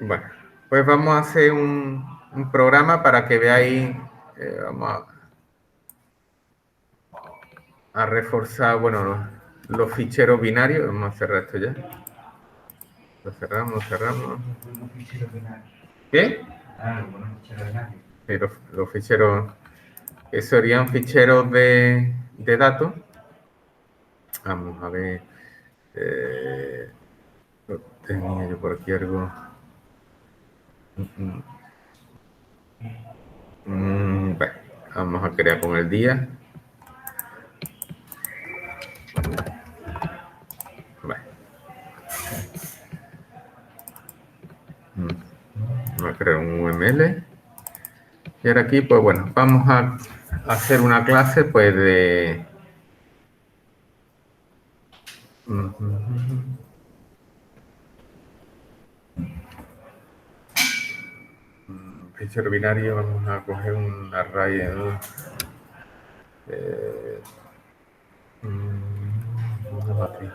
Bueno, pues vamos a hacer un programa para que veáis, vamos a reforzar, bueno, los ficheros binarios. Vamos a cerrar esto ya. Lo cerramos. ¿Qué? Sí, los ficheros, que serían ficheros de datos. Vamos a ver. Tenía yo por aquí algo. Bueno, vamos a crear con el día. Vale. Vamos a crear un UML. Y ahora aquí, pues bueno, vamos a hacer una clase, pues de... Fichero binario, vamos a coger un array. Una matriz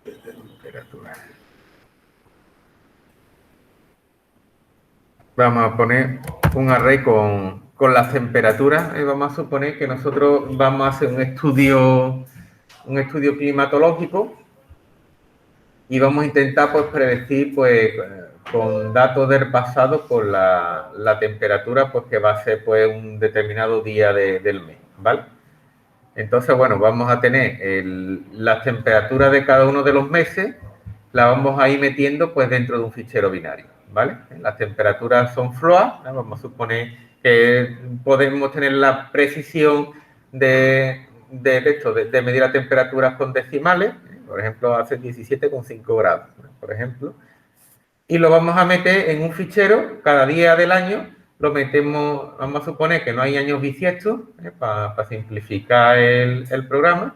de temperatura. Vamos a poner un array con las temperaturas. Vamos a suponer que nosotros vamos a hacer un estudio climatológico y vamos a intentar pues predecir pues con datos del pasado pues la temperatura pues que va a ser pues un determinado día del mes, ¿vale? Entonces, bueno, vamos a tener las temperaturas de cada uno de los meses, las vamos a ir metiendo pues dentro de un fichero binario, ¿vale? Las temperaturas son float, ¿no? Vamos a suponer que podemos tener la precisión de medir las temperaturas con decimales, por ejemplo, hace 17,5 grados, ¿no? Por ejemplo, y lo vamos a meter en un fichero cada día del año. Lo metemos, vamos a suponer que no hay años bisiestos, para simplificar el programa,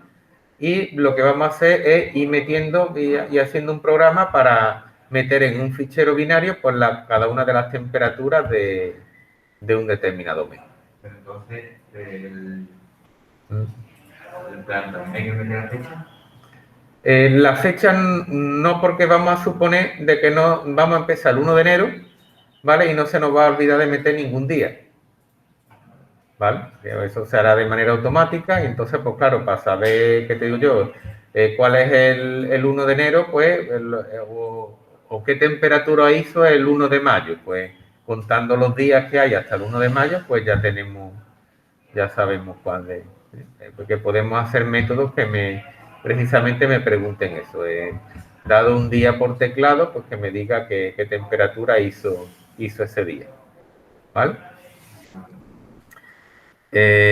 y lo que vamos a hacer es ir metiendo y haciendo un programa para meter en un fichero binario pues cada una de las temperaturas de un determinado mes. Pero entonces, el plan también hay que meter la fecha. La fecha no, porque vamos a suponer de que no vamos a empezar el 1 de enero, ¿vale? Y no se nos va a olvidar de meter ningún día, ¿vale? Eso se hará de manera automática y entonces, pues claro, para saber, ¿qué te digo yo? ¿Cuál es el 1 de enero? Pues, o qué temperatura hizo el 1 de mayo. Pues contando los días que hay hasta el 1 de mayo, pues ya sabemos cuál es. Porque podemos hacer métodos que precisamente me pregunten eso. Dado un día por teclado, pues que me diga qué temperatura hizo ese día, ¿vale?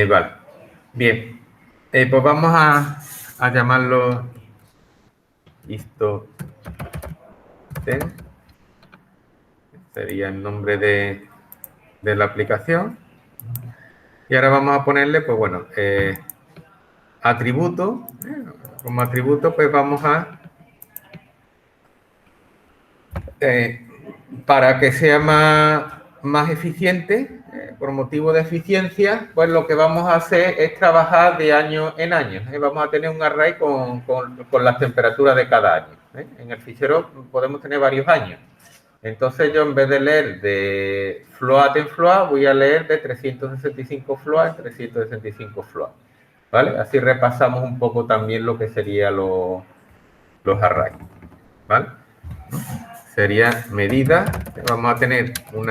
Vale. Bien. Pues vamos a llamarlo Histoten. Sería el nombre de la aplicación. Y ahora vamos a ponerle, pues bueno, atributo. Como atributo, pues vamos a... para que sea más eficiente, por motivo de eficiencia, pues lo que vamos a hacer es trabajar de año en año. Vamos a tener un array con las temperaturas de cada año. En el fichero podemos tener varios años. Entonces yo, en vez de leer de float en float, voy a leer de 365 float en 365 float, ¿vale? Así repasamos un poco también lo que serían los arrays, ¿vale? Sería medida. Vamos a tener un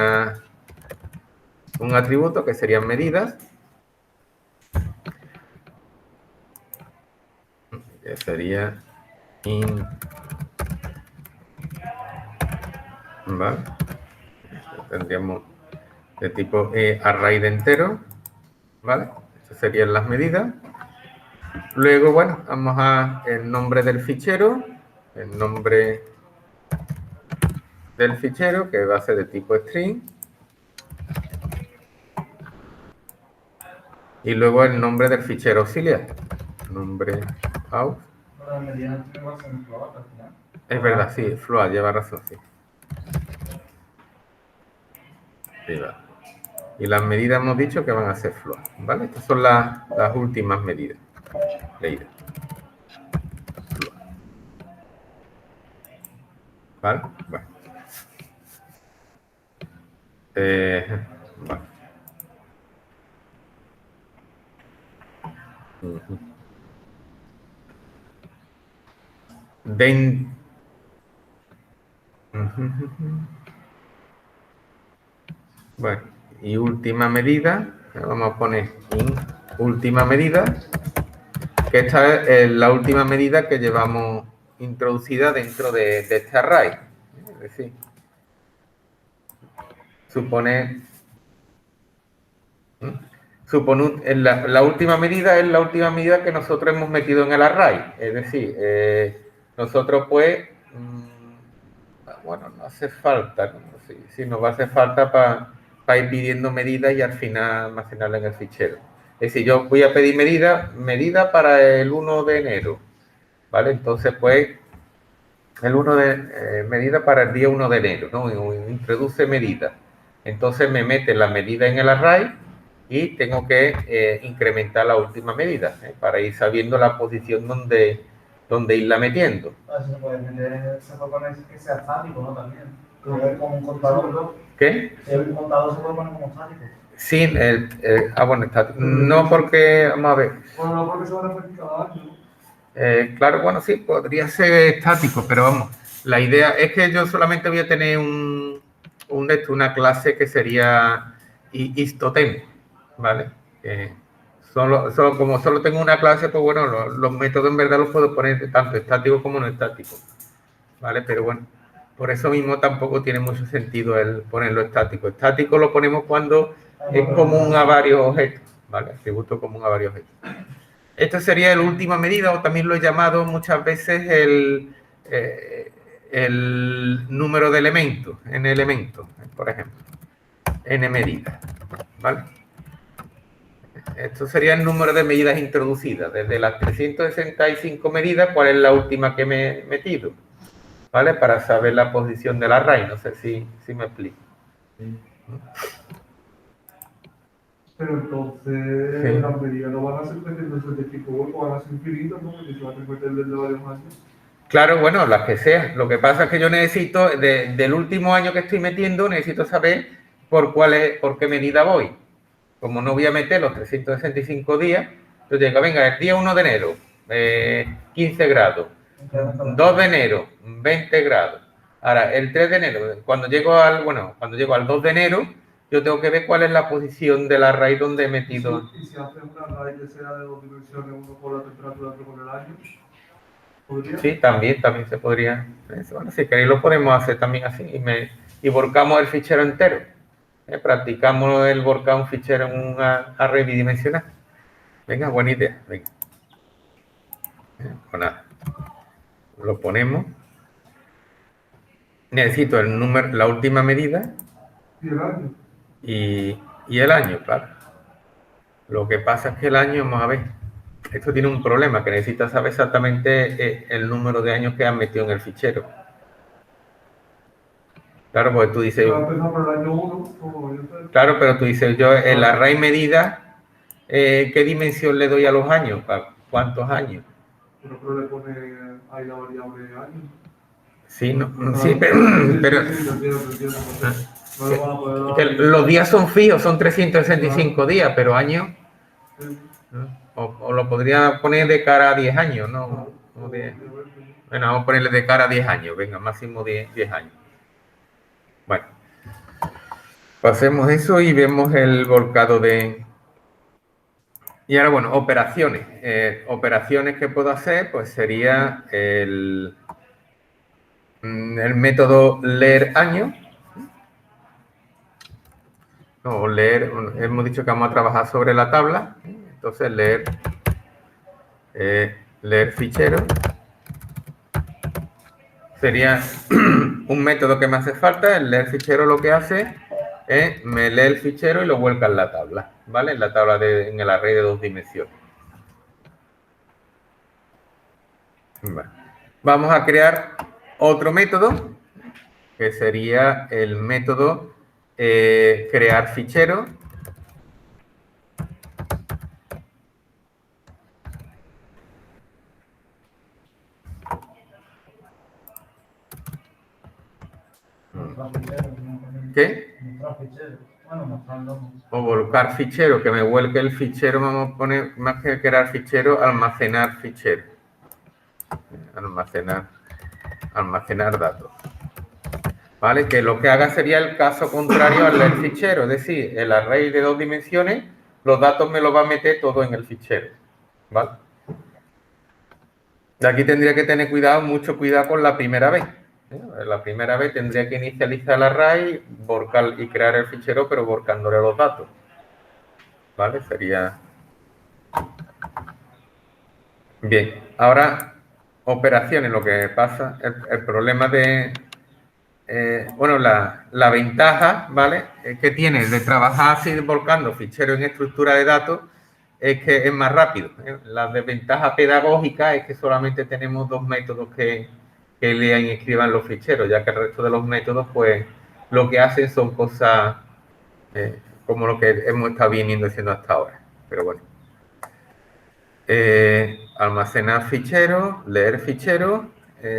atributo que serían medidas, que sería ¿vale? Tendríamos de tipo array de entero, ¿vale? Estas serían las medidas. Luego, bueno, vamos a el nombre del fichero, que va a ser de tipo string. Y luego el nombre del fichero auxiliar. Nombre out. Es verdad, sí, float, lleva razón, sí. Sí, va. Y las medidas hemos dicho que van a ser float, ¿vale? Estas son las últimas medidas leídas. ¿Vale? Bueno. Vale. Ujú. Den- Ujú. Bueno, y última medida, vamos a poner última medida, que esta es la última medida que llevamos introducida dentro de este array. Es decir, supone la última medida es la última medida que nosotros hemos metido en el array. Es decir, nosotros pues, bueno, no hace falta, ¿no? Si nos va a hacer falta para ir pidiendo medidas y al final almacenarla en el fichero. Es decir, yo voy a pedir medida para el 1 de enero, ¿vale? Entonces, pues, medida para el día 1 de enero, ¿no? Introduce medida. Entonces me mete la medida en el array y tengo que incrementar la última medida, para ir sabiendo la posición donde irla metiendo. Se puede meter, se puede poner que sea estático, ¿no? También. Creo que como un contador. ¿Qué? Si un contador se puede poner como estático. Sí, bueno, estático. No porque, vamos a ver. Bueno, no porque se va a repetir cada año. Claro, bueno, sí, podría ser estático, pero vamos, la idea es que yo solamente voy a tener una clase que sería istotem, ¿vale? Como solo tengo una clase, pues bueno, los métodos en verdad los puedo poner tanto estáticos como no estáticos, ¿vale? Pero bueno, por eso mismo tampoco tiene mucho sentido el ponerlo estático. Estático lo ponemos cuando es común a varios objetos, ¿vale? Atributo común a varios objetos. Esta sería la última medida, o también lo he llamado muchas veces el número de elementos, n elementos, por ejemplo, n medidas, ¿vale? Esto sería el número de medidas introducidas. Desde las 365 medidas, ¿cuál es la última que me he metido? ¿Vale? Para saber la posición del array. No sé si me explico. Pero entonces, Sí. las medidas no van a ser 365 huecos, van a ser infinitas, ¿no? Porque se van a repetir desde varios años. Claro, bueno, las que sean. Lo que pasa es que yo necesito, del último año que estoy metiendo, necesito saber por qué medida voy. Como no voy a meter los 365 días, yo digo, venga, el día 1 de enero, 15 grados. 2 de enero, 20 grados. Ahora, el 3 de enero, cuando llego al 2 de enero, yo tengo que ver cuál es la posición del array donde he metido. ¿Y si haces un array que sea de 2 dimensiones, uno por la temperatura, otro por el año? ¿Podría? Sí, también se podría. Bueno, si queréis lo podemos hacer también así y volcamos el fichero entero. Practicamos el volcar un fichero en un array bidimensional. Venga, buena idea. Venga. Pues nada. Lo ponemos. Necesito el número, la última medida. ¿Y el año? Y el año, claro. Lo que pasa es que el año, vamos a ver, esto tiene un problema, que necesitas saber exactamente el número de años que has metido en el fichero. Claro, porque tú dices... por el año 1, claro, pero tú dices, yo el array medida, ¿qué dimensión le doy a los años? ¿Cuántos años? Pero le pone ahí la variable año. Sí, no, sí, pero que los días son fijos, son 365 días, pero años, o lo podría poner de cara a 10 años, ¿no? Bueno, vamos a ponerle de cara a 10 años, venga, máximo 10 años. Bueno, pasemos eso y vemos el volcado de... Y ahora, bueno, operaciones. Operaciones que puedo hacer, pues sería el método leer año. No, leer, hemos dicho que vamos a trabajar sobre la tabla. Entonces, leer fichero. Sería un método que me hace falta. El leer fichero lo que hace es me lee el fichero y lo vuelca en la tabla, ¿vale? En la tabla en el array de 2 dimensiones. Vale. Vamos a crear otro método, que sería el método crear fichero. ¿Qué? O volcar fichero, que me vuelque el fichero, vamos a poner, más que crear fichero, almacenar fichero. Almacenar datos. ¿Vale? Que lo que haga sería el caso contrario al del fichero, es decir, el array de 2 dimensiones, los datos me los va a meter todo en el fichero. ¿Vale? De aquí tendría que tener cuidado, mucho cuidado con la primera vez. La primera vez tendría que inicializar el array, volcar y crear el fichero, pero volcándole los datos. ¿Vale? Sería... Bien, ahora operaciones, lo que pasa, el problema de... bueno, la ventaja, ¿vale? Que tiene de trabajar así volcando ficheros en estructura de datos es que es más rápido. La desventaja pedagógica es que solamente tenemos 2 métodos que lean y escriban los ficheros, ya que el resto de los métodos, pues, lo que hacen son cosas como lo que hemos estado viniendo haciendo hasta ahora. Pero bueno. Almacenar ficheros, leer ficheros.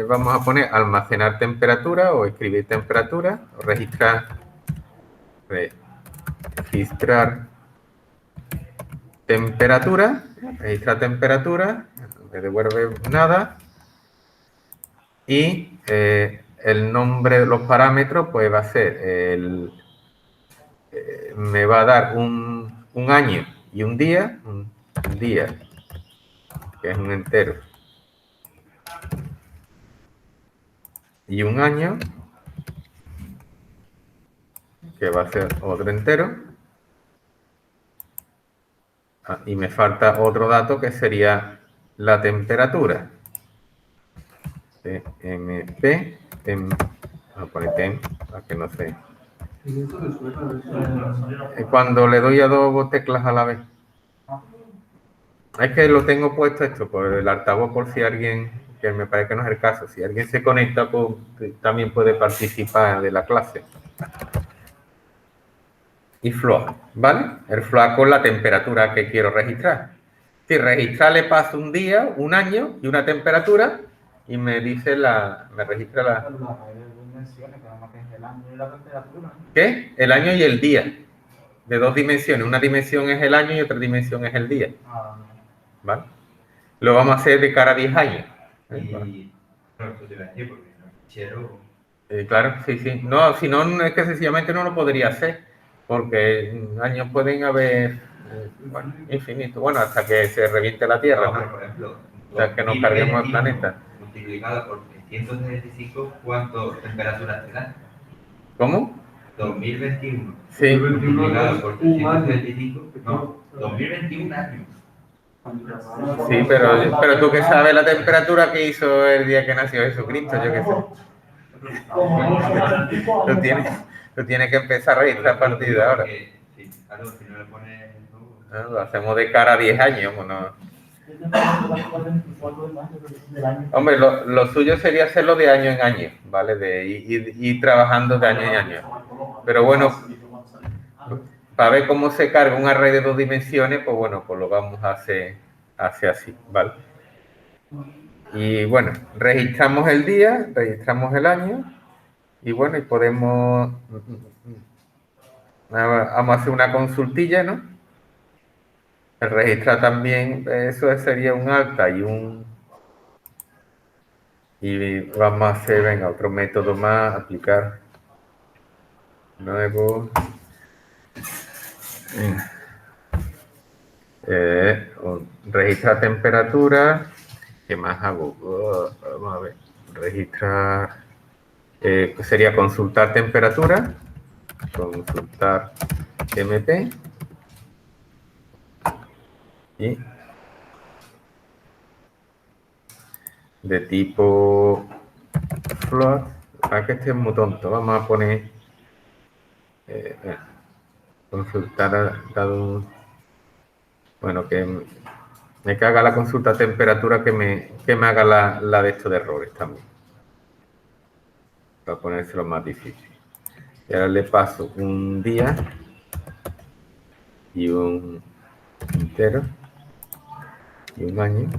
Vamos a poner almacenar temperatura o escribir temperatura, o registrar temperatura, me devuelve nada, y el nombre de los parámetros pues va a ser me va a dar un año y un día, que es un entero, y un año, que va a ser otro entero. Y me falta otro dato que sería la temperatura. TMP, voy a poner TEM, para que no sé. Cuando le doy a 2 teclas a la vez. Es que lo tengo puesto esto por el altavoz, por si alguien, que me parece que no es el caso, si alguien se conecta, pues también puede participar de la clase. Y float, ¿vale? El float con la temperatura que quiero registrar. Si registrar le paso un día, un año y una temperatura y me dice me registra la... ¿Qué? El año y el día. De 2 dimensiones. Una dimensión es el año y otra dimensión es el día. ¿Vale? Lo vamos a hacer de cara a 10 años. Y claro, esto te iba a decir, porque no fichero. Claro, sí, sí. No, si no, es que sencillamente no lo podría hacer. Porque años pueden haber, bueno, infinitos. Bueno, hasta que se reviente la Tierra, ¿no? Por ejemplo, Hasta que nos carguemos el planeta. Multiplicado por 365, ¿cuántas temperaturas te dan? ¿Cómo? 2021. Sí. Multiplicado por 365, no, 2021 años. Sí, pero tú que sabes la temperatura que hizo el día que nació Jesucristo, yo qué sé. Tú tienes que empezar a registrar a partir de ahora. Sí, claro, si no le pones eso... Lo hacemos de cara a 10 años. Bueno. Hombre, lo suyo sería hacerlo de año en año, ¿vale? De ir trabajando de año en año. Pero bueno, para ver cómo se carga un array de 2 dimensiones, pues bueno, pues lo vamos a hacer así, ¿vale? Y bueno, registramos el día, registramos el año, y bueno, y podemos... Vamos a hacer una consultilla, ¿no? El registrar también, eso sería un alta y vamos a hacer, venga, otro método más, aplicar nuevo. Registrar temperatura. ¿Qué más hago? Vamos a ver. Registrar. Sería consultar temperatura. Consultar MP. Y de tipo float. Para que esté muy tonto. Vamos a poner consultar dado. Bueno, que me haga la consulta temperatura, que me haga la de estos de errores también. Para ponérselo más difícil. Y ahora le paso un día y un entero y un año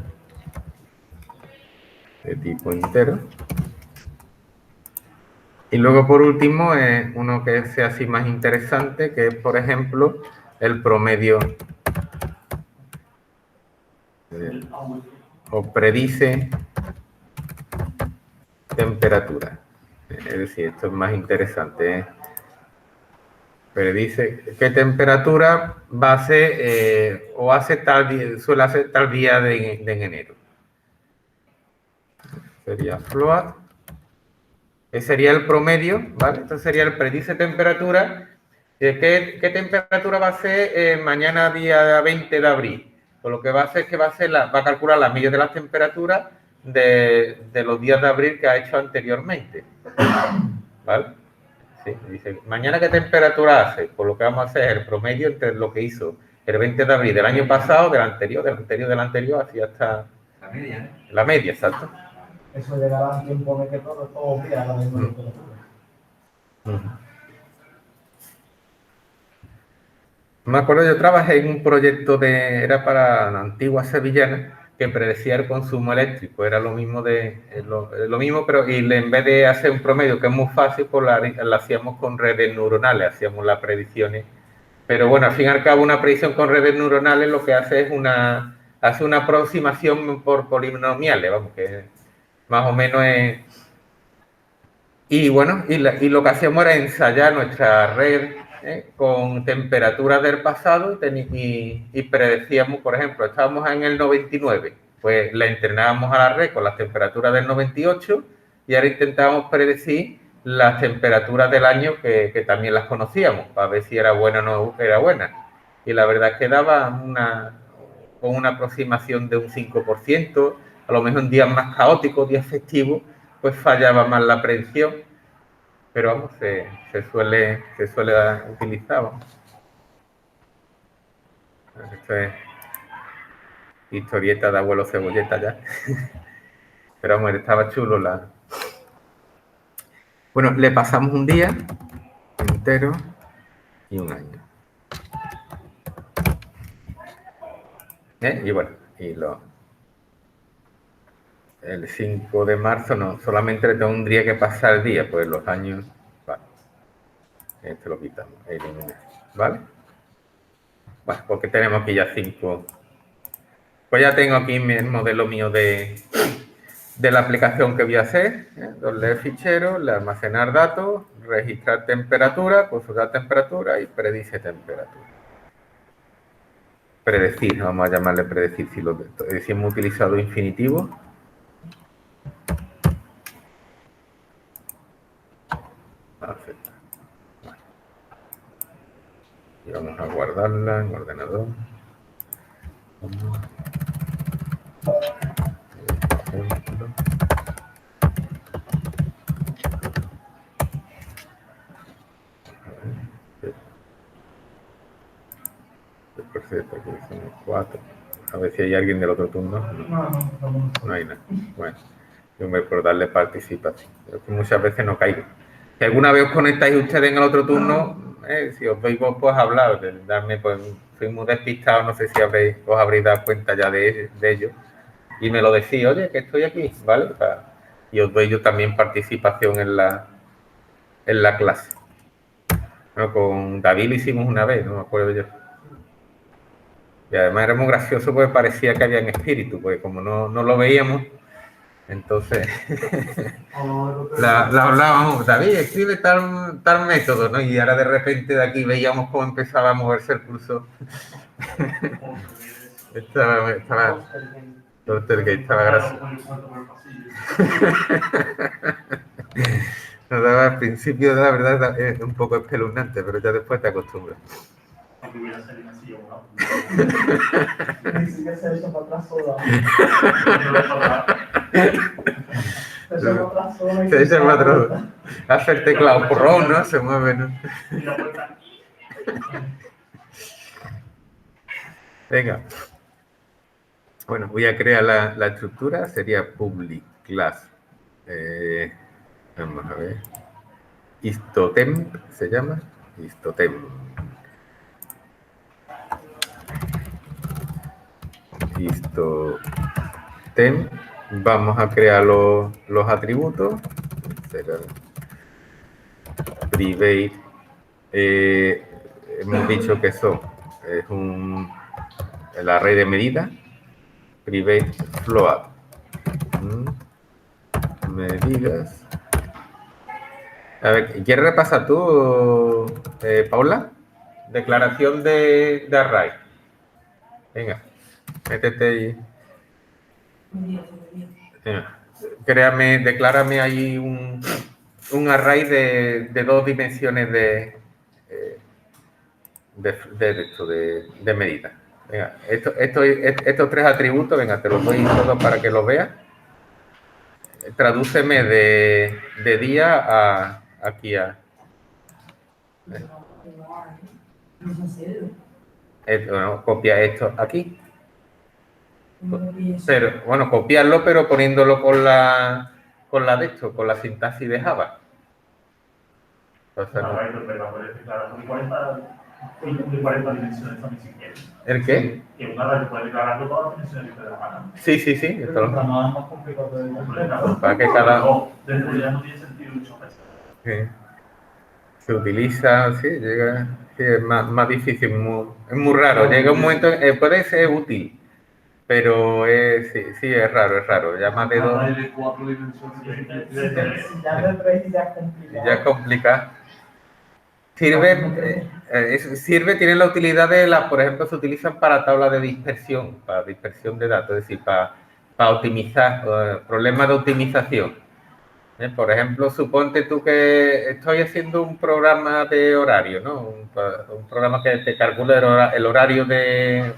de tipo entero. Y luego, por último, uno que sea así más interesante, que es, por ejemplo, el promedio o predice temperatura. Es decir, esto es más interesante, ¿eh? Predice qué temperatura va a ser o hace tal día, suele hacer tal día de enero. Sería float. Ese sería el promedio, ¿vale? Esto sería el predice temperatura. ¿Qué temperatura va a ser mañana día 20 de abril? Pues lo que va a hacer es que va a calcular la media de las temperaturas de los días de abril que ha hecho anteriormente. ¿Vale? Sí, dice, ¿mañana qué temperatura hace? Pues lo que vamos a hacer es el promedio entre lo que hizo el 20 de abril del año pasado, del anterior, así hasta... La media, ¿no? La media, exacto. Eso llegará a un tiempo en el que todos días a la misma temperatura. Me acuerdo, yo trabajé en un proyecto era para la antigua sevillana, que predecía el consumo eléctrico. Era lo mismo, lo mismo, pero en vez de hacer un promedio, que es muy fácil, pues la hacíamos con redes neuronales, hacíamos las predicciones. Pero bueno, al fin y al cabo, una predicción con redes neuronales lo que hace es hace una aproximación por polinomiales, vamos, que más o menos es... Y bueno, y lo que hacíamos era ensayar nuestra red con temperaturas del pasado y predecíamos, por ejemplo, estábamos en el 99, pues la entrenábamos a la red con las temperaturas del 98 y ahora intentábamos predecir las temperaturas del año que también las conocíamos, para ver si era buena o no era buena. Y la verdad es que daba con una aproximación de un 5%, a lo mejor en días más caóticos, días festivos, pues fallaba más la predicción, pero vamos, se suele utilizar. Vamos. Esto es historieta de abuelo cebolleta ya. Pero vamos, estaba chulo Bueno, le pasamos un día entero y un año. Y bueno, el 5 de marzo no, solamente le tendría que pasar el día, pues los años, vale. Este lo quitamos, eliminar, ¿vale? Bueno, porque tenemos aquí ya 5. Pues ya tengo aquí el modelo mío de la aplicación que voy a hacer. Leer ficheros, le almacenar datos, registrar temperatura, consultar temperatura y predice temperatura. Predecir, vamos a llamarle predecir si hemos utilizado infinitivo. Acepta. Vale. Y vamos a guardarla en ordenador. Por cierto, aquí son 4. A ver si hay alguien del otro turno. No hay nada. Bueno, yo por darle participación. Yo que muchas veces no caigo. Si alguna vez os conectáis ustedes en el otro turno, si os veis vos, pues hablar, darme, pues soy muy despistado, no sé si os habréis dado cuenta ya de ello. Y me lo decís, oye, que estoy aquí, ¿vale? Y os doy yo también participación en la clase. Bueno, con David lo hicimos una vez, no me acuerdo yo. Y además era muy gracioso porque parecía que había en espíritu, porque como no lo veíamos, entonces la hablábamos, David, escribe tal método, ¿no? Y ahora de repente de aquí veíamos cómo empezaba a moverse el cursor. estaba gracioso. Al principio, la verdad, es un poco espeluznante, pero ya después te acostumbras. Se echa para atrás sola. Se echa para atrás. Hace el teclado porrón, ¿no? Se mueve, ¿no? Venga. Bueno, voy a crear la estructura. Sería public class. Vamos a ver. Histotemp se llama. Histotemp. Histotemp. Vamos a crear los atributos. private, hemos dicho que eso es el array de medida, private float, medidas. A ver, ¿quieres repasar tú, Paula? Declaración de array. Venga, métete ahí. Venga, declárame ahí un array de 2 dimensiones de medida. Venga, estos 3 atributos, venga, te los doy todos para que los veas. Tradúceme de día a aquí a... Bueno, copia esto aquí. Pero, bueno, copiarlo, pero poniéndolo con la de esto, con la sintaxis de Java. Entonces, de 40 dimensiones también si quieres. ¿El qué? Que una radio puede declararlo todas las dimensiones que te dé la gana. Sí, sí, sí. Esto Pero no es más complicado de para que cada... No, desde ya no tiene sentido muchas veces. Sí. Se utiliza, sí, llega... Sí, es más difícil, es muy raro. Llega un momento, puede ser útil, pero sí, es raro. Ya más de 2... Array de 4 dimensiones. Si ya de 3 ya es complicado. Ya es complicado. Sirve, tiene la utilidad por ejemplo, se utilizan para tablas de dispersión, para dispersión de datos, es decir, para optimizar, problemas de optimización. Por ejemplo, suponte tú que estoy haciendo un programa de horario, ¿no? Un programa que te calcula el horario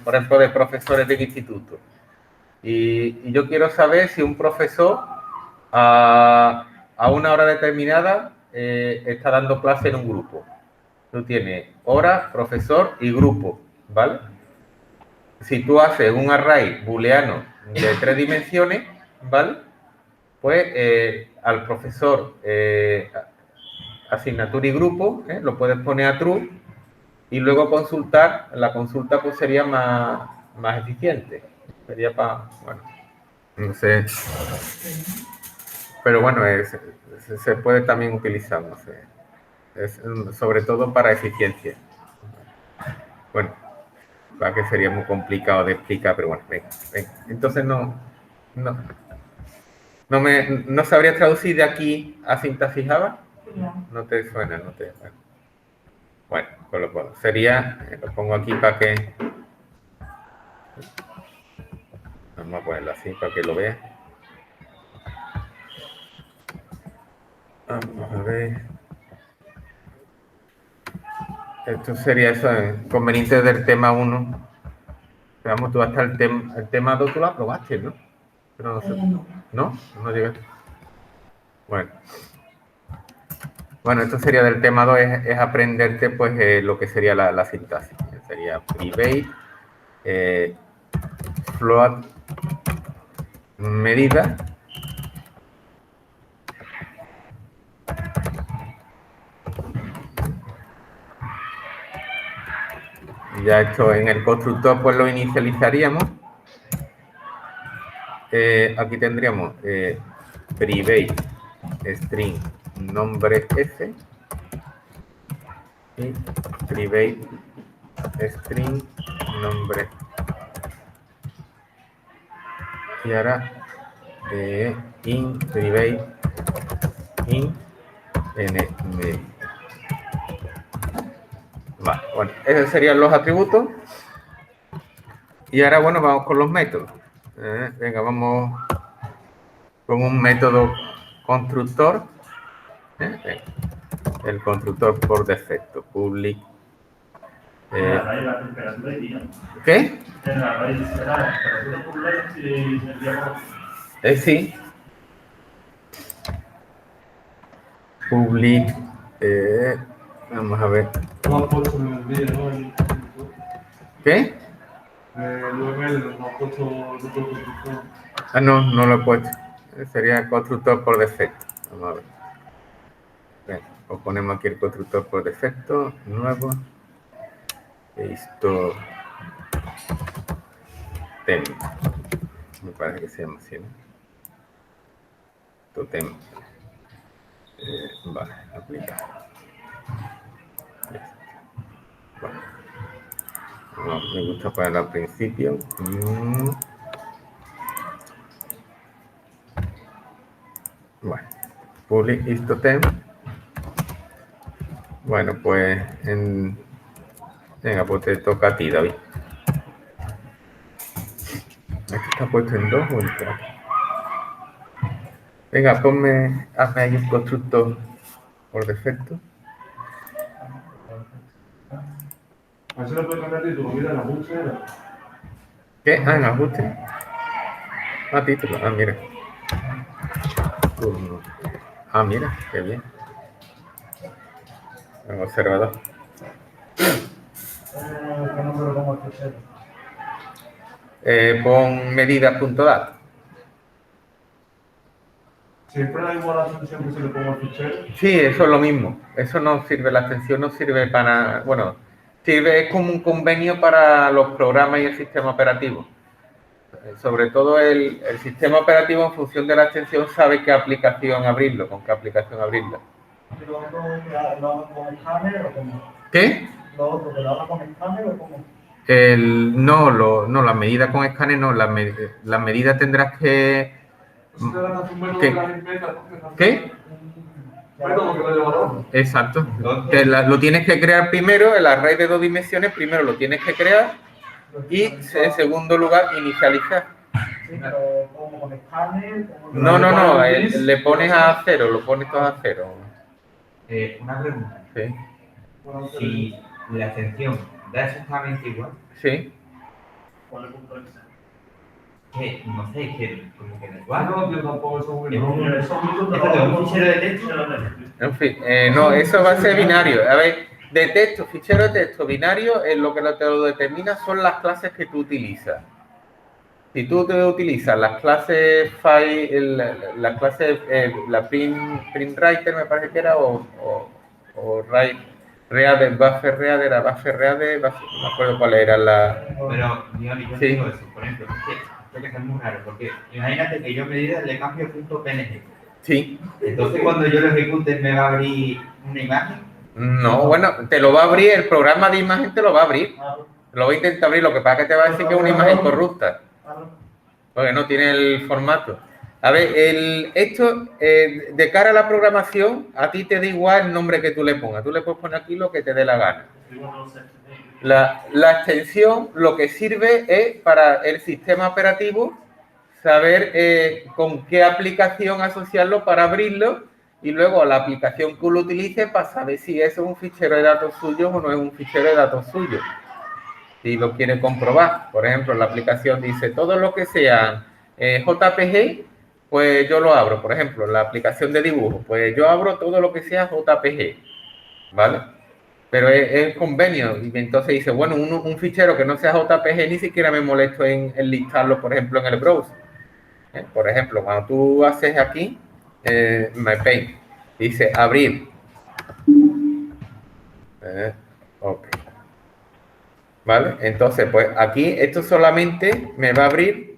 por ejemplo, de profesores del instituto. Y yo quiero saber si un profesor a una hora determinada está dando clase en un grupo. Tú tienes hora, profesor y grupo, ¿vale? Si tú haces un array booleano de 3 dimensiones, ¿vale? Pues al profesor asignatura y grupo, lo puedes poner a true y luego consultar. La consulta pues sería más eficiente. Sería bueno, no sé. Pero bueno, se puede también utilizar, no sé. Sobre todo para eficiencia. Bueno, va que sería muy complicado de explicar, pero bueno, venga. Entonces no sabrías traducir de aquí a sintaxis Java. No te suena, no te... Bueno, pues lo pongo. Lo pongo aquí para que... Vamos a ponerlo así para que lo veas. Vamos a ver. Esto sería eso, conveniente del tema 1. Veamos, tú hasta el tema 2 tú lo aprobaste, ¿no? Pero no sé. ¿No? No llegaste. Bueno, esto sería del tema 2, es aprenderte pues lo que sería la sintaxis. Sería private, float, medida. Ya esto en el constructor pues lo inicializaríamos. Aquí tendríamos private string nombre f y private string nombre, y ahora in private in n. Vale, bueno, esos serían los atributos. Y ahora, bueno, vamos con los métodos. Venga, vamos con un método constructor. Venga, el constructor por defecto, public. La temperatura y día. ¿Qué? En la raíz será la temperatura por ley y el día Sí. Public. Vamos a ver. No has puesto en el día, ¿no? ¿Qué? UML no has puesto el constructor. No lo he puesto. Sería el constructor por defecto. Vamos a ver. Bien, os ponemos aquí el constructor por defecto, nuevo. Esto. Tem. Me parece que se llama así, ¿no? Totem. Vale, aplicar. No, me gusta ponerlo al principio. Bueno, public histotem. Bueno, pues venga, pues te toca a ti, David. ¿Aquí está puesto en 2 o en 3? Venga, hazme ahí un constructor por defecto. A eso le puedes cambiar título, mira, la ajuste era. ¿Qué? Ah, en ajuste. Ah, título. Ah, mira. Ah, mira, qué bien. Un observador. ¿Qué número pongo al fichero? Pon medidas.dat. Siempre da igual la atención que se le ponga al fichero. Sí, eso es lo mismo. Eso no sirve, la extensión no sirve para... Bueno, sirve, es como un convenio para los programas y el sistema operativo. Sobre todo el sistema operativo, en función de la extensión, sabe qué aplicación abrirlo, con qué aplicación abrirla. ¿Y lo otro lo hago con escáner o cómo? ¿Qué? ¿Lo otro que lo haga con escáner o cómo? No, las medidas con escáner no. Las medidas tendrás que... Eso te da un método ¿Qué? de la limpieza. ¿Qué? Un método que lo llevará. Exacto. Entonces- Lo tienes que crear primero, el array de 2 dimensiones, primero lo tienes que crear y en segundo lugar inicializar. Sí, pero ¿cómo? ¿Con escáner? ¿Cómo? No, le pones a 0, lo pones todo a 0. Una pregunta. Sí, Si la extensión da exactamente igual, sí. ¿Cuál es el punto de vista? que no sé, que como que da Ah, igual. no, yo tampoco, eso es Es muy un- Son muchos ¿Esto es un fichero de texto? En fin, no, eso va a ser binario. A ver, de texto, fichero de texto binario, lo que te lo determina son las clases que tú utilizas. Si tú te utilizas las clases las clases, la printwriter me parece que era, o reader, buffer reader, no me acuerdo cuál era la... Pero, yo Sí. digo eso, por ejemplo, es que es muy raro, porque imagínate que yo medida le cambio .png. Sí. Entonces cuando yo lo ejecute me va a abrir una imagen. No, bueno, te lo va a abrir, el programa de imagen te lo va a abrir. Claro, Lo va a intentar abrir, lo que pasa es que te va a decir que es una imagen corrupta, claro. porque no tiene el formato. A ver, esto, de cara a la programación, a ti te da igual el nombre que tú le pongas. Tú le puedes poner aquí lo que te dé la gana. La extensión lo que sirve es para el sistema operativo saber con qué aplicación asociarlo para abrirlo y luego la aplicación que lo utilice para saber si eso es un fichero de datos suyos o no es un fichero de datos suyos. Si lo quiere comprobar, por ejemplo, la aplicación dice todo lo que sea JPG, pues yo lo abro. Por ejemplo, la aplicación de dibujo, pues yo abro todo lo que sea JPG, ¿vale? Pero es convenio, y entonces dice, bueno, un fichero que no sea JPG ni siquiera me molesto en listarlo, por ejemplo, en el browser. Por ejemplo, cuando tú haces aquí, MyPaint, dice abrir. Ok. ¿Vale? Entonces, pues aquí esto solamente me va a abrir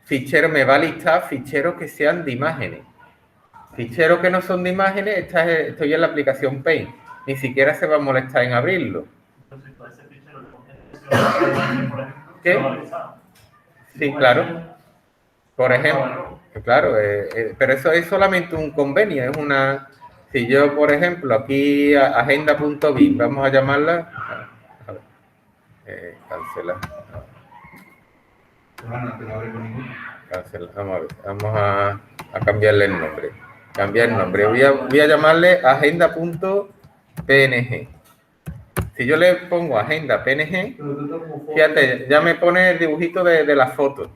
ficheros, me va a listar ficheros que sean de imágenes. Ficheros que no son de imágenes, estoy en la aplicación Paint. Ni siquiera se va a molestar en abrirlo. Entonces, para ese fichero le pones, por ejemplo, ¿Qué? visualizado. Sí, claro. Por ejemplo, claro, pero eso es solamente un convenio, es una... Si yo, por ejemplo, aquí agenda.bin, vamos a llamarla... A ver, cancelar. No te lo abre con ninguno. Cancela. Vamos a ver, vamos a cambiarle el nombre. Cambiar el nombre. Voy a llamarle agenda.png. Si yo le pongo agenda PNG, Pero tú estás como fíjate, ya me pone el dibujito de la foto.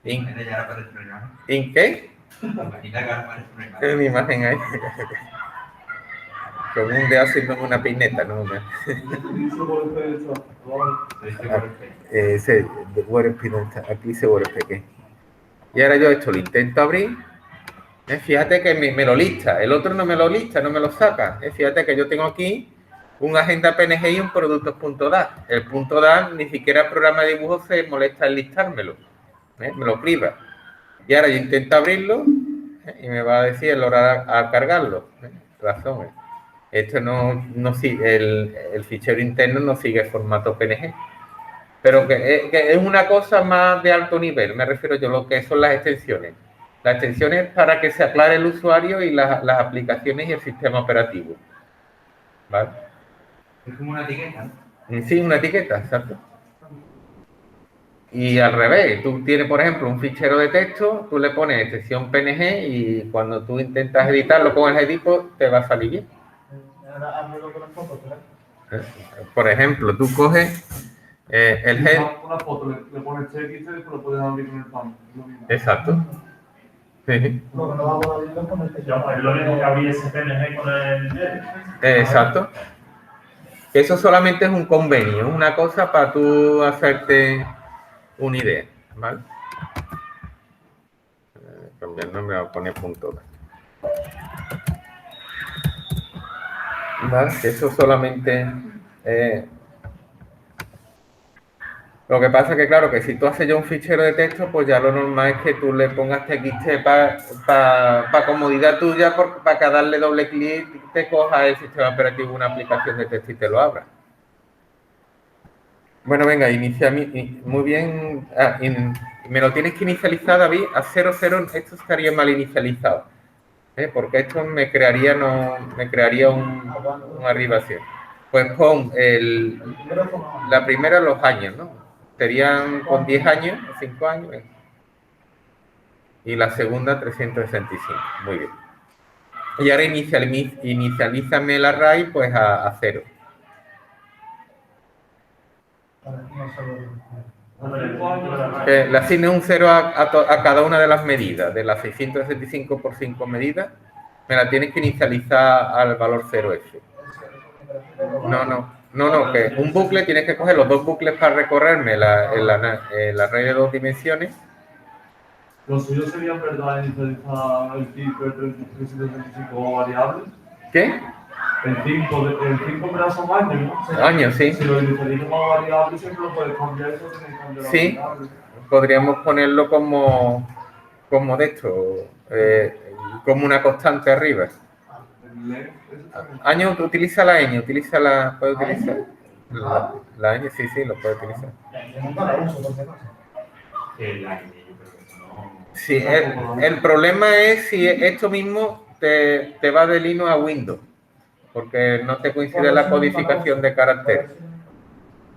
Imagina ya ahora aparece una imagen. ¿En qué? Imagina que ahora aparece una Es imagen. una imagen ahí. Con un dedo haciéndome una peineta, ¿no? Dice por el pecho, vale. Lo hice por el Facebook. Ese, de WordPress, aquí dice WordPress. ¿Qué? Y ahora yo esto lo intento abrir. Fíjate que me lo lista. El otro no me lo lista, no me lo saca. Fíjate que yo tengo aquí un agenda PNG y un productos.dat. El .dat ni siquiera el programa de dibujo se molesta en listármelo. Me lo priva. Y ahora yo intento abrirlo y me va a decir el hora a cargarlo. Razón. Esto no sigue, el fichero interno no sigue el formato PNG. Pero que es una cosa más de alto nivel, me refiero yo, lo que son las extensiones. Las extensiones para que se aclare el usuario y las aplicaciones y el sistema operativo. ¿Vale? Es como una etiqueta, ¿no? Sí, una etiqueta, exacto. Y al revés, tú tienes, por ejemplo, un fichero de texto, tú le pones extensión PNG y cuando tú intentas editarlo con el editor, te va a salir bien. Ahora hazlo con las fotos, ¿verdad? Por ejemplo, tú coges el head. Una foto, le pones TXT y te lo puedes abrir con el pan. Exacto. Sí. Lo que no vamos a abrirlo con el Ya, pues, es lo mismo que abrir ese PNG con el dedo. Exacto. Eso solamente es un convenio, es una cosa para tú hacerte una idea, ¿vale? Cambiar el nombre, voy a poner punto. ¿Vale? Eso solamente... lo que pasa es que, claro, que si tú haces ya un fichero de texto, pues ya lo normal es que tú le pongas TXT para comodidad tuya, para que a darle doble clic te coja el sistema operativo una aplicación de texto y te lo abra. Bueno, venga, inicia muy bien. Me lo tienes que inicializar, David, a 00, esto estaría mal inicializado, porque esto me crearía una arribación. Pues pon la primera los años, ¿no? Serían con 10 años, 5 años. Y la segunda 365, muy bien. Y ahora inicialízame el array pues a 0. Que le asigne un 0 a cada una de las medidas, de las 665 por 5 medidas, me la tienes que inicializar al valor 0F. No, que un bucle tienes que coger los dos bucles para recorrerme el array de 2 dimensiones. Lo suyo sería, en verdad, inicializar el tipo de 365 variables. ¿Qué? El 5 me da son años, ¿no? Años, sí. Si lo inicializas como variable, siempre lo puedes cambiar, eso tienes que cambiar la Sí, variable. podríamos ponerlo como de esto, como una constante arriba. El length, eso también. Año, utiliza la ñ, puede utilizar. La ñ, sí, lo puede utilizar. Yo nunca la uso, por si acaso. El año, yo creo que eso no. Sí, el problema es si esto mismo te va de Linux a Windows, porque no te coincide la codificación de caracteres.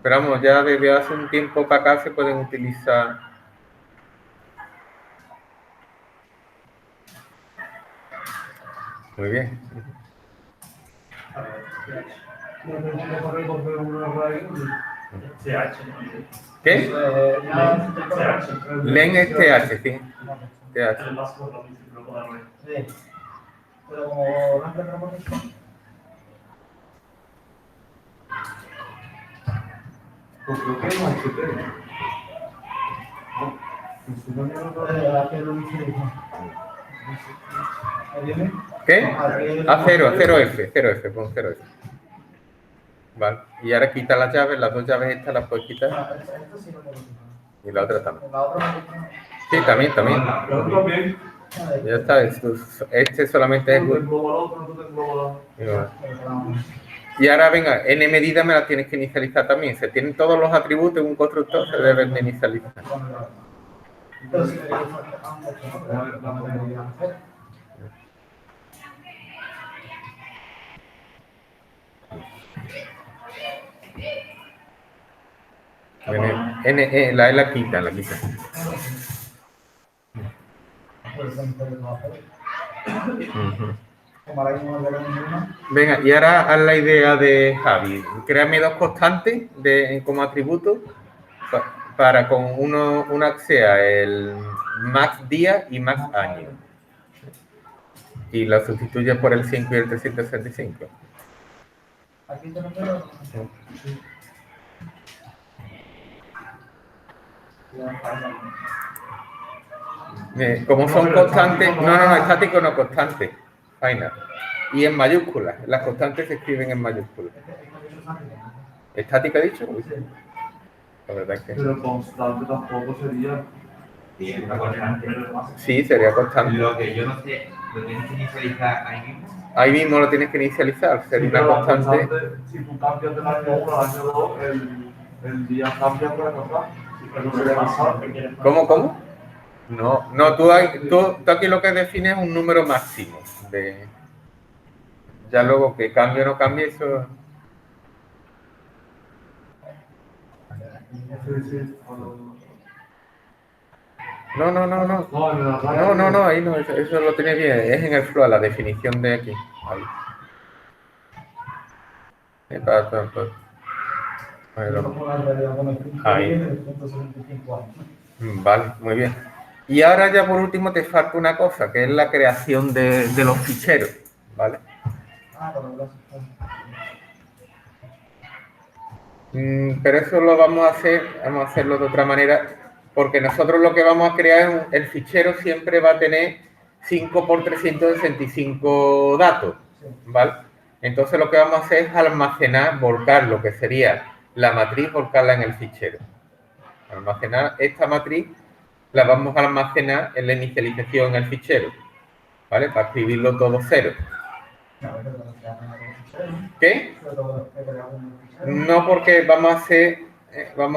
Pero vamos, ya desde hace un tiempo para acá se pueden utilizar. Muy bien. ¿Qué? Len es TH, sí. TH. El básico es lo mismo, lo podemos ver. Sí. Pero como no empezamos esto. Pues creo que es más HP. ¿Qué? A 0F, pon 0F. Vale, y ahora quita las llaves, las dos llaves estas las puedes quitar. Y la otra también. Sí, también. Yo también. Ya está, este solamente es... No tengo Y ahora venga, n medida me la tienes que inicializar también. Se tienen todos los atributos en un constructor, se deben de inicializar. La E la quita. Venga, y ahora haz la idea de Javi. Créame dos constantes como atributo para con una que sea el max día y max año. Y la sustituye por el 5 y el 365. Aquí tenemos. Como son constantes, no, estático no constante, final. Y en mayúsculas, las constantes se escriben en mayúsculas. ¿Estática he dicho? Uy, la verdad es que... Pero constante tampoco sería. Sí, es una constante. Sí, sería constante. Lo que yo no sé, ¿lo tienes que inicializar ahí mismo? Ahí mismo lo tienes que inicializar, sería una constante. Si tú cambias del año 1 al año 2, El día cambia por pasar. Pero no se pasa, que quieres pasar. ¿Cómo? No, tú aquí lo que defines es un número máximo. Ya luego que cambie o no cambie, eso... Sí. No, ahí no, eso lo tenéis bien, es en el flow, la definición de aquí. Ahí. Ahí. Vale, muy bien. Y ahora ya por último te falta una cosa, que es la creación de los ficheros, ¿vale? Pero eso lo vamos a hacerlo de otra manera, porque nosotros lo que vamos a crear, el fichero siempre va a tener 5 por 365 datos, ¿vale? Entonces lo que vamos a hacer es almacenar, volcar lo que sería la matriz, volcarla en el fichero. Almacenar esta matriz, la vamos a almacenar en la inicialización en el fichero, ¿vale? Para escribirlo todo cero. ¿Qué? No, porque vamos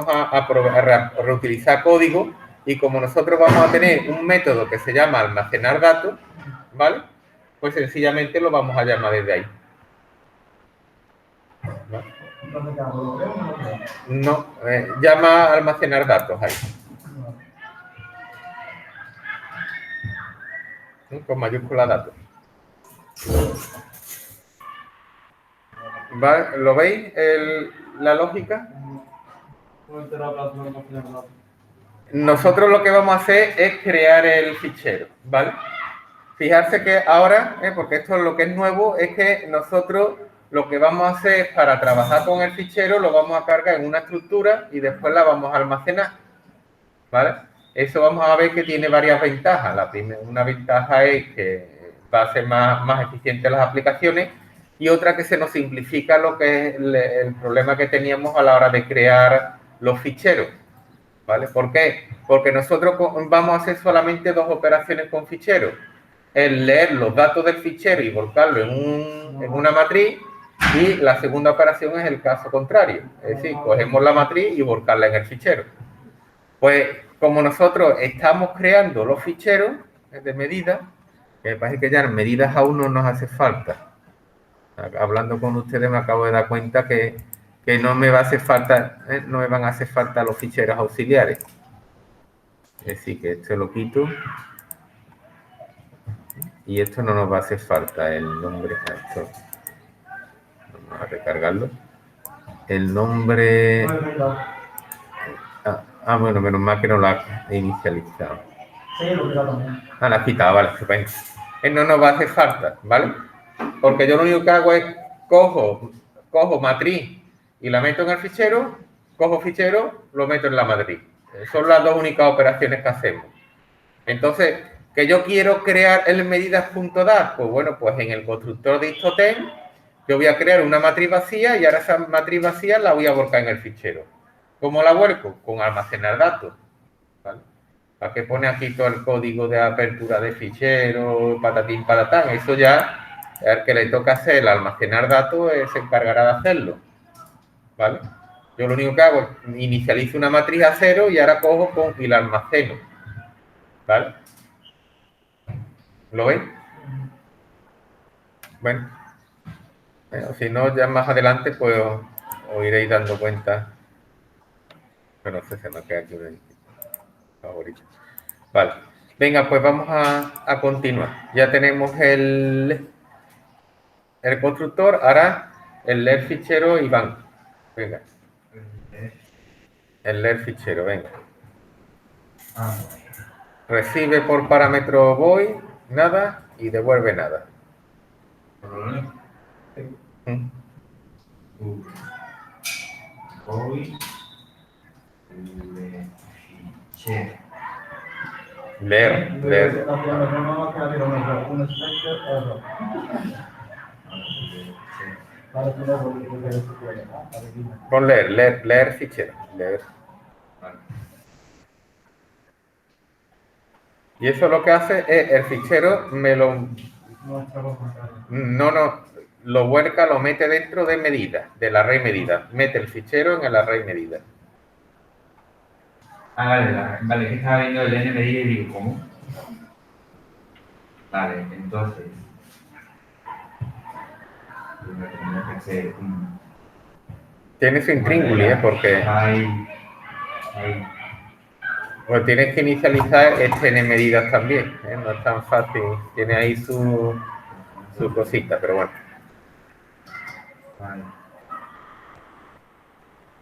a reutilizar código y como nosotros vamos a tener un método que se llama almacenar datos, ¿vale? Pues sencillamente lo vamos a llamar desde ahí. ¿Vale? No, llama almacenar datos ahí. Con mayúscula datos. ¿Vale? ¿Lo veis la lógica? Nosotros lo que vamos a hacer es crear el fichero, ¿vale? Fijarse que ahora, porque esto es lo que es nuevo, es que nosotros lo que vamos a hacer es para trabajar con el fichero, lo vamos a cargar en una estructura y después la vamos a almacenar, ¿vale? Eso vamos a ver que tiene varias ventajas. Una ventaja es que va a ser más eficiente las aplicaciones y otra que se nos simplifica lo que es el problema que teníamos a la hora de crear los ficheros, ¿vale? ¿Por qué? Porque nosotros vamos a hacer solamente dos operaciones con ficheros. El leer los datos del fichero y volcarlo en una matriz, y la segunda operación es el caso contrario. Es decir, cogemos la matriz y volcarla en el fichero. Pues como nosotros estamos creando los ficheros de medida, me parece que ya en medidas aún no nos hace falta. Hablando con ustedes me acabo de dar cuenta que no me va a hacer falta, no me van a hacer falta los ficheros auxiliares. Es decir, que esto lo quito. Y esto no nos va a hacer falta, el nombre. Esto. Vamos a recargarlo. El nombre. Bueno, menos mal que no lo ha inicializado. Sí, lo quita también. La ha quitado, vale, estupendo. No nos va a hacer falta, ¿vale? Porque yo lo único que hago es cojo matriz y la meto en el fichero, cojo fichero, lo meto en la matriz. Son las dos únicas operaciones que hacemos. Entonces, que yo quiero crear el medidas.dat, pues bueno, pues en el constructor de Histotem yo voy a crear una matriz vacía y ahora esa matriz vacía la voy a volcar en el fichero. ¿Cómo la vuelco? Con almacenar datos, ¿vale? ¿Para qué pone aquí todo el código de apertura de fichero, patatín, patatán? Eso ya, el que le toca hacer el almacenar datos se encargará de hacerlo, ¿vale? Yo lo único que hago es inicializo una matriz a cero y ahora cojo y la almaceno, ¿vale? ¿Lo ven? Bueno, si no, ya más adelante pues os iréis dando cuenta. Bueno, no sé, se me queda aquí una favorita. Vale, venga, pues vamos a continuar. Ya tenemos el constructor, ahora el leer fichero Iván. Venga. El leer fichero, venga. Recibe por parámetro void, nada, y devuelve nada. Voy. Leer. Con leer fichero. Leer. Y eso lo que hace es el fichero me lo... lo vuelca, lo mete dentro de medidas, del array medidas. Mete el fichero en el array medidas. Ah, vale, vale, que estaba viendo el n medida y digo, ¿cómo? Vale, entonces, primero tenemos que hacer un Tiene su intríngulis, porque ahí, pues tienes que inicializar este n medidas también, ¿eh? No es tan fácil, tiene ahí su cosita, pero bueno. vale.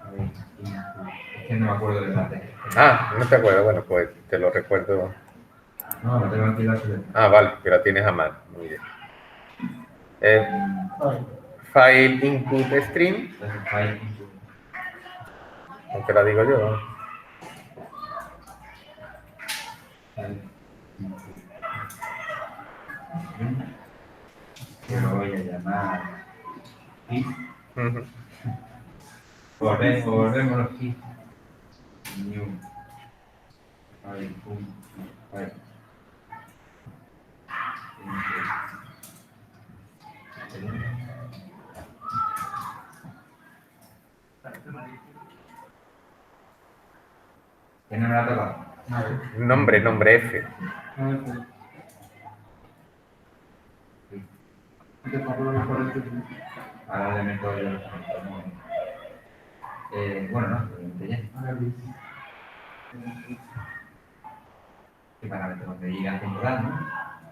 A ver, es que no me acuerdo de la tecla. Ah, no te acuerdas, bueno, pues te lo recuerdo. No, lo tengo aquí la chuleta. Ah, vale, que la tienes a mano, muy bien. Ay, File input stream, Entonces, file input. aunque la digo yo, ¿no? File input. Que lo voy a llamar hit. Ujú. Volvemos los hit. New. File input. File. ¿Qué no me la ha tocado? Nombre F. Que Pablo no parece que- Ahora le meto yo. Bueno, no, pero ya. ¿Qué parámetro? Donde llega a temporal,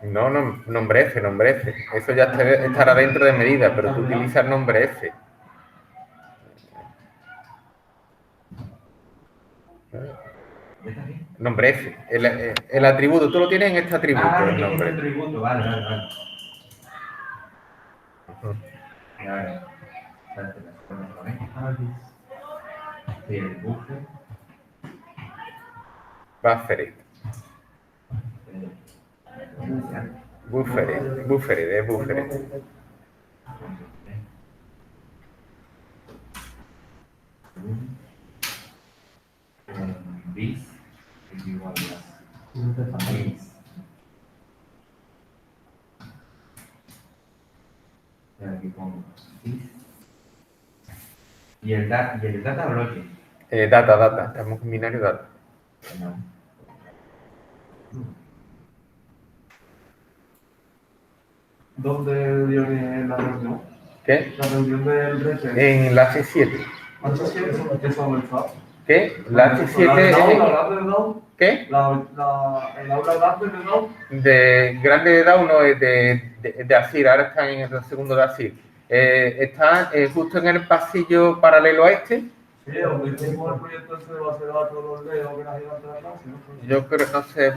¿no? No, nombre F. Eso ya estará dentro de medida, pero tú utilizas nombre F. ¿Está bien? Nombre F. El atributo, tú lo tienes en este atributo, Ah, el que es nombre. el tributo, vale. Ujú. Ya, vale. Espérate, me acuerdo otra vez. Sí, el buffer. Buffered. Buffered. Bis es igual a bis. Aquí pongo bis. Y el data bloque. Data. Estamos en binario data. No. ¿Dónde viene la reunión? ¿Qué? La reunión del RT. En la H7. H7, ¿qué son está? ¿Qué? La H7 ¿La es... grande de Down? ¿Qué? El aula grande de Down. De grande de Down, no, es de Asir, ahora están en el segundo de Asir. Está justo en el pasillo paralelo a este. Sí, donde hicimos el proyecto ese de base de datos, los leos que nos iban a traer clase, ¿no? Yo creo, no sé,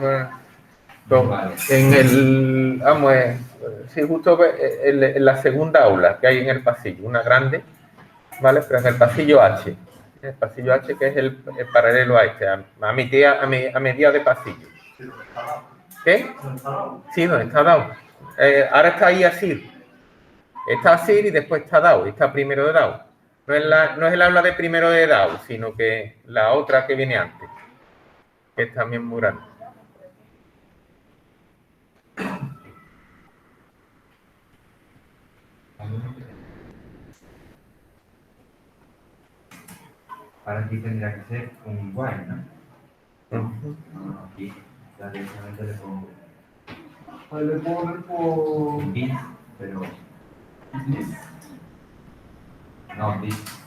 Vale. en el, vamos, sí, justo en la segunda aula que hay en el pasillo, una grande, ¿vale? Pero en el pasillo H, el pasillo H que es el paralelo a este, a medida de pasillo. ¿Qué? Sí, donde está Down. Ahora está ahí Asir. Está Asir y después está Down, está primero de Down. No es el aula de primero de Down, sino que la otra que viene antes, que es también muy grande. Ahora aquí tendría que ser un while, ¿no? Ujú. Aquí ya directamente le pongo Ahí le ponen por... un bis, pero no, bis.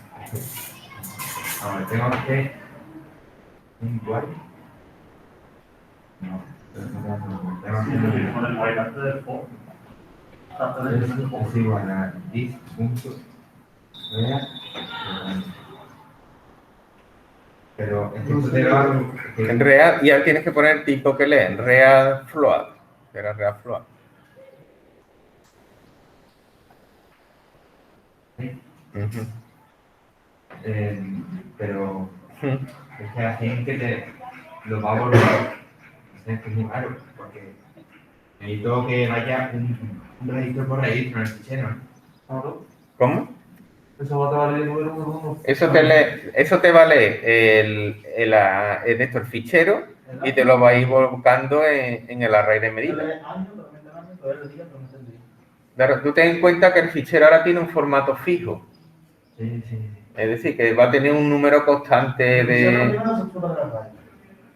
Ahora tengo que un while. No, tengo que Con el bailante del fondo. es igual a dis punto real, pero esto te va En real, y ahora tienes que poner el tipo que leen, real float. Era real float. Ujú. pero es que la gente te lo va a volver. Es que es muy raro, porque necesito que vaya un registro por registro en el fichero, ¿no? Claro. ¿Cómo? Eso va a estar leyendo el uno. Eso te va a leer de esto, el fichero y te lo va a ir buscando en el array de medidas. Claro, tú ten en cuenta que el fichero ahora tiene un formato fijo. Sí. Es decir, que va a tener un número constante de...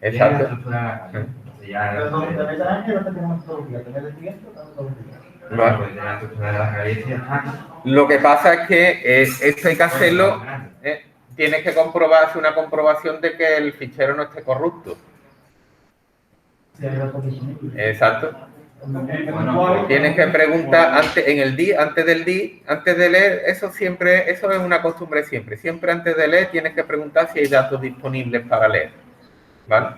Exacto. la estructura de la calle. Entonces ya Pero la no, de vez en no te tenemos todos los días, tener el siguiente, todos los días. Vale. pues, de la estructura de la calle sí está. Lo que pasa es que esto hay que hacerlo, tienes que hacer una comprobación de que el fichero no esté corrupto. Si hay datos disponibles. Exacto. Bueno, Tienes que preguntar antes de leer, eso es una costumbre siempre. Siempre antes de leer tienes que preguntar si hay datos disponibles para leer. ¿Vale?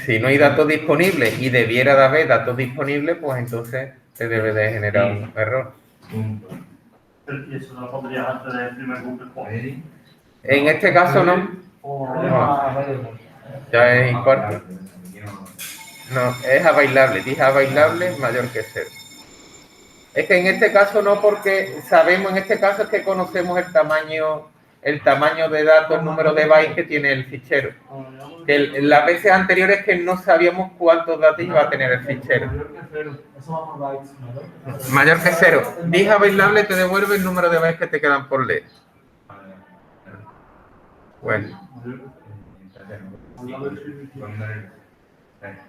Si no hay datos disponibles y debiera de haber datos disponibles, pues entonces te debe de generar un error. Y eso lo pondrías antes del primer Google Form. En este caso no, ya es incuarto. No, es a bailable, dije a bailable mayor que 0. Es que en este caso no, porque sabemos, en este caso es que conocemos el tamaño de datos, el número de bytes que tiene el fichero. Que las veces anteriores que no sabíamos cuántos datos iba a tener el fichero. Eso va por bytes, ¿no? Mayor que 0. Dije a bailable, te devuelve el número de bytes que te quedan por leer.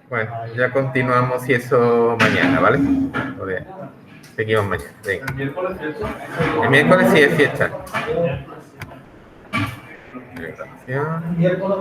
Bueno, ya continuamos y eso mañana, ¿vale? Joder. Seguimos mañana. Venga. ¿El miércoles fiesta? El miércoles sí es fiesta. Miércoles